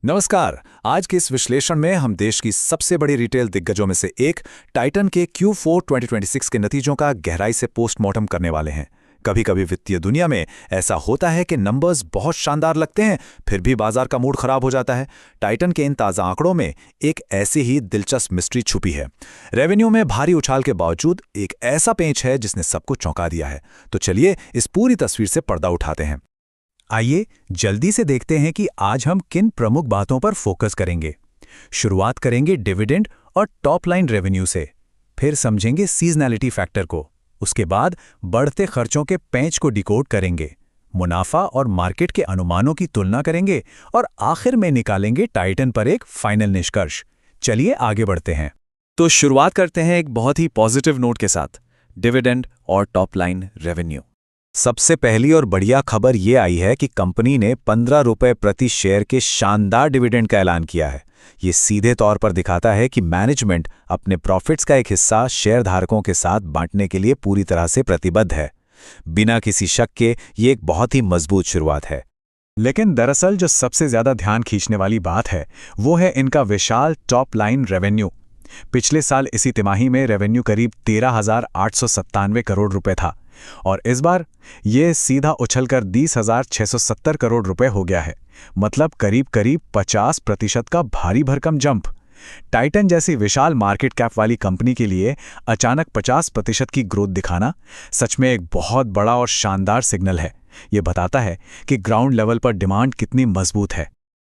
नमस्कार। आज के इस विश्लेषण में हम देश की सबसे बड़ी रिटेल दिग्गजों में से एक टाइटन के Q4 2026 के नतीजों का गहराई से पोस्टमार्टम करने वाले हैं। कभी कभी वित्तीय दुनिया में ऐसा होता है कि नंबर्स बहुत शानदार लगते हैं, फिर भी बाजार का मूड खराब हो जाता है। टाइटन के इन ताज़ा आंकड़ों में एक ऐसी ही दिलचस्प मिस्ट्री छुपी है। रेवेन्यू में भारी उछाल के बावजूद एक ऐसा पेंच है जिसने सबको चौंका दिया है। तो चलिए इस पूरी तस्वीर से पर्दा उठाते हैं। आइए जल्दी से देखते हैं कि आज हम किन प्रमुख बातों पर फोकस करेंगे। शुरुआत करेंगे डिविडेंड और टॉप लाइन रेवेन्यू से, फिर समझेंगे सीजनैलिटी फैक्टर को, उसके बाद बढ़ते खर्चों के पेंच को डिकोड करेंगे, मुनाफा और मार्केट के अनुमानों की तुलना करेंगे और आखिर में निकालेंगे टाइटन पर एक फाइनल निष्कर्ष। चलिए आगे बढ़ते हैं। तो शुरुआत करते हैं एक बहुत ही पॉजिटिव नोट के साथ, डिविडेंड और टॉप लाइन रेवेन्यू। सबसे पहली और बढ़िया खबर ये आई है कि कंपनी ने 15 रुपए प्रति शेयर के शानदार डिविडेंड का ऐलान किया है। ये सीधे तौर पर दिखाता है कि मैनेजमेंट अपने प्रॉफिट्स का एक हिस्सा शेयरधारकों के साथ बांटने के लिए पूरी तरह से प्रतिबद्ध है। बिना किसी शक के ये एक बहुत ही मजबूत शुरुआत है। लेकिन दरअसल जो सबसे ज्यादा ध्यान खींचने वाली बात है वो है इनका विशाल टॉप लाइन रेवेन्यू। पिछले साल इसी तिमाही में रेवेन्यू करीब 13,897 करोड़ रुपए था और इस बार ये सीधा उछलकर 20,670 करोड़ रुपए हो गया है। मतलब करीब करीब 50% का भारी भरकम जंप। टाइटन जैसी विशाल मार्केट कैप वाली कंपनी के लिए अचानक 50% की ग्रोथ दिखाना सच में एक बहुत बड़ा और शानदार सिग्नल है। ये बताता है कि ग्राउंड लेवल पर डिमांड कितनी मजबूत है।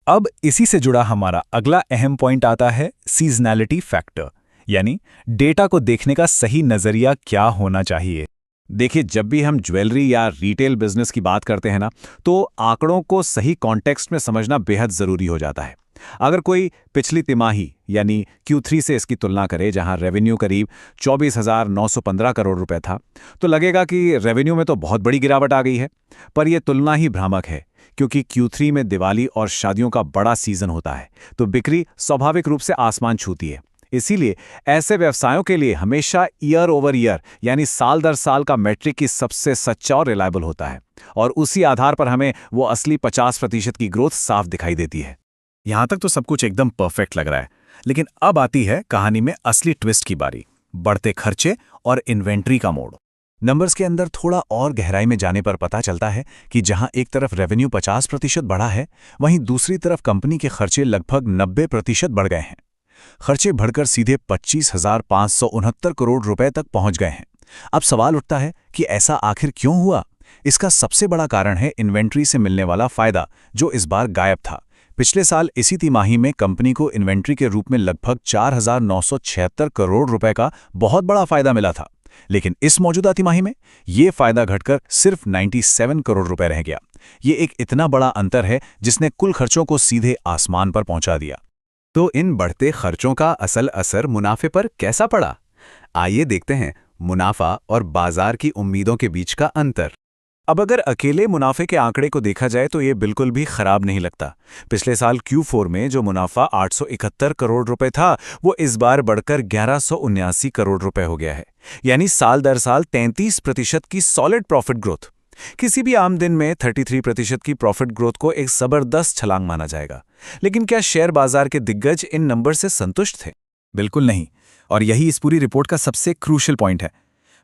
अब इसी से जुड़ा हमारा अगला अहम पॉइंट आता है सीजनैलिटी फैक्टर, यानी डेटा को देखने का सही नजरिया क्या होना चाहिए। देखिए, जब भी हम ज्वेलरी या रिटेल बिजनेस की बात करते हैं ना, तो आंकड़ों को सही कॉन्टेक्स्ट में समझना बेहद जरूरी हो जाता है। अगर कोई पिछली तिमाही यानी Q3 से इसकी तुलना करे, जहां रेवेन्यू करीब 24,915 करोड़ रुपए था, तो लगेगा कि रेवेन्यू में तो बहुत बड़ी गिरावट आ गई है। पर यह तुलना ही भ्रामक है, क्योंकि Q3 में दिवाली और शादियों का बड़ा सीजन होता है, तो बिक्री स्वाभाविक रूप से आसमान छूती है। इसीलिए ऐसे व्यवसायों के लिए हमेशा ईयर ओवर ईयर यानी साल दर साल का मैट्रिक ही सबसे सच्चा और रिलायबल होता है, और उसी आधार पर हमें वो असली 50% की ग्रोथ साफ दिखाई देती है। यहां तक तो सब कुछ एकदम परफेक्ट लग रहा है, लेकिन अब आती है कहानी में असली ट्विस्ट की बारी, बढ़ते खर्चे और इन्वेंट्री का मोड़। नंबर्स के अंदर थोड़ा और गहराई में जाने पर पता चलता है कि जहां एक तरफ रेवेन्यू 50% बढ़ा है, वहीं दूसरी तरफ कंपनी के खर्चे लगभग 90% बढ़ गए हैं। खर्चे बढ़कर सीधे 25,569 करोड़ रुपए तक पहुंच गए हैं। अब सवाल उठता है कि ऐसा आखिर क्यों हुआ? इसका सबसे बड़ा कारण है इन्वेंट्री से मिलने वाला फायदा, जो इस बार गायब था। पिछले साल इसी तिमाही में कंपनी को इन्वेंट्री के रूप में लगभग 4,976 करोड़ रुपए का बहुत बड़ा फायदा मिला था, लेकिन इस मौजूदा तिमाही में ये फायदा घटकर सिर्फ 97 करोड़ रुपए रह गया। ये एक इतना बड़ा अंतर है जिसने कुल खर्चों को सीधे आसमान पर पहुंचा दिया। तो इन बढ़ते खर्चों का असल असर मुनाफे पर कैसा पड़ा? आइए देखते हैं मुनाफा और बाजार की उम्मीदों के बीच का अंतर। अब अगर अकेले मुनाफे के आंकड़े को देखा जाए तो ये बिल्कुल भी खराब नहीं लगता। पिछले साल Q4 में जो मुनाफा 871 करोड़ रुपए था, वो इस बार बढ़कर 1179 करोड़ रुपए हो गया है, यानी साल दर साल 33% की सॉलिड प्रॉफिट ग्रोथ। किसी भी आम दिन में 33% की प्रॉफिट ग्रोथ को एक जबरदस्त छलांग माना जाएगा। लेकिन क्या शेयर बाजार के दिग्गज इन नंबर से संतुष्ट थे? बिल्कुल नहीं, और यही इस पूरी रिपोर्ट का सबसे क्रूशियल पॉइंट है।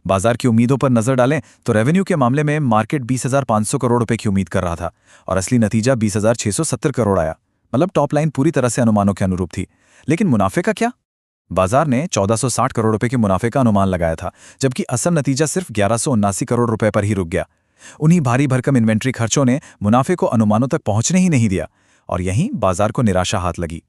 बाजार की उम्मीदों पर नजर डालें तो रेवेन्यू के मामले में मार्केट 20,500 करोड़ रुपए की उम्मीद कर रहा था और असली नतीजा 20,670 करोड़ आया। मतलब टॉप लाइन पूरी तरह से अनुमानों के अनुरूप थी। लेकिन मुनाफे का क्या? बाजार ने 1460 करोड़ रुपए के मुनाफे का अनुमान लगाया था, जबकि असल नतीजा सिर्फ 1179 करोड़ रुपए पर ही रुक गया। उन्हीं भारी भरकम इन्वेंट्री खर्चों ने मुनाफे को अनुमानों तक पहुंचने ही नहीं दिया, और यहीं बाजार को निराशा हाथ लगी।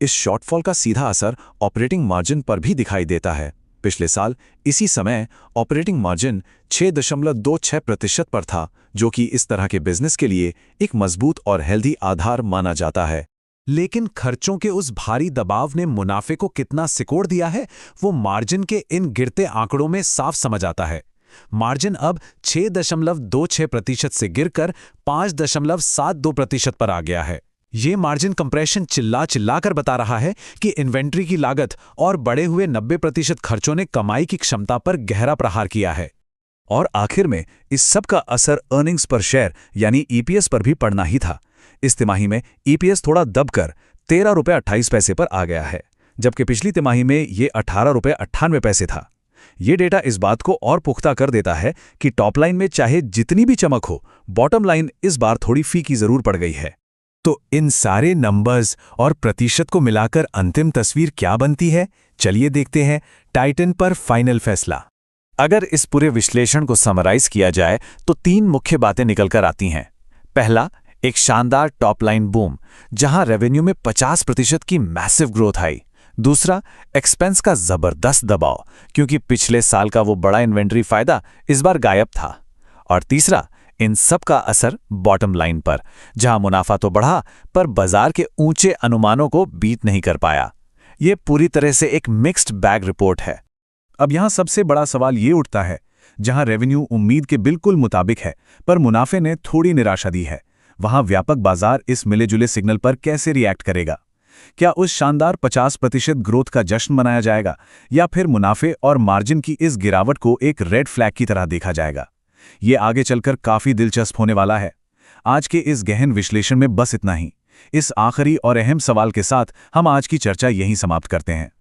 इस शॉर्टफॉल का सीधा असर ऑपरेटिंग मार्जिन पर भी दिखाई देता है। पिछले साल इसी समय ऑपरेटिंग मार्जिन 6.26% पर था, जो कि इस तरह के बिजनेस के लिए एक मजबूत और हेल्दी आधार माना जाता है। लेकिन खर्चों के उस भारी दबाव ने मुनाफे को कितना सिकोड़ दिया है, वो मार्जिन के इन गिरते आंकड़ों में साफ समझ आता है। मार्जिन अब 6.26% से गिरकर 5.72% पर आ गया है। ये मार्जिन कंप्रेशन चिल्ला कर बता रहा है कि इन्वेंट्री की लागत और बढ़े हुए 90% खर्चों ने कमाई की क्षमता पर गहरा प्रहार किया है। और आखिर में इस सब का असर अर्निंग्स पर शेयर यानी EPS पर भी पड़ना ही था। इस तिमाही में ईपीएस थोड़ा दबकर 13 रुपये 28 पैसे पर आ गया है, जबकि पिछली तिमाही में ये 18 रुपये 98 पैसे था। ये डेटा इस बात को और पुख्ता कर देता है कि टॉप लाइन में चाहे जितनी भी चमक हो, बॉटम लाइन इस बार थोड़ी फीकी जरूर पड़ गई है। तो इन सारे नंबर्स और प्रतिशत को मिलाकर अंतिम तस्वीर क्या बनती है, चलिए देखते हैं टाइटन पर फाइनल फैसला। अगर इस पूरे विश्लेषण को समराइज किया जाए तो 3 मुख्य बातें निकलकर आती हैं। पहला, एक शानदार टॉप लाइन बूम, जहां रेवेन्यू में 50% की मैसिव ग्रोथ आई। दूसरा, एक्सपेंस का जबरदस्त दबाव, क्योंकि पिछले साल का वो बड़ा इन्वेंट्री फायदा इस बार गायब था। और तीसरा, इन सब का असर बॉटम लाइन पर, जहां मुनाफा तो बढ़ा पर बाजार के ऊंचे अनुमानों को बीट नहीं कर पाया। ये पूरी तरह से एक मिक्स्ड बैग रिपोर्ट है। अब यहां सबसे बड़ा सवाल ये उठता है, जहां रेवेन्यू उम्मीद के बिल्कुल मुताबिक है पर मुनाफे ने थोड़ी निराशा दी है, वहां व्यापक बाजार इस मिले जुले सिग्नल पर कैसे रिएक्ट करेगा? क्या उस शानदार 50% ग्रोथ का जश्न मनाया जाएगा, या फिर मुनाफे और मार्जिन की इस गिरावट को एक रेड फ्लैग की तरह देखा जाएगा? ये आगे चलकर काफी दिलचस्प होने वाला है। आज के इस गहन विश्लेषण में बस इतना ही। इस आखिरी और अहम सवाल के साथ हम आज की चर्चा यहीं समाप्त करते हैं।